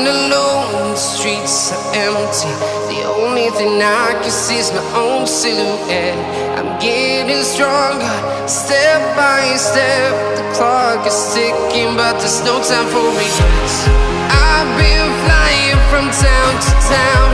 alone, the streets are empty. The only thing I can see is my own silhouette. I'm getting stronger, step by step. The clock is ticking, but there's no time for regrets. I've been flying from town to town,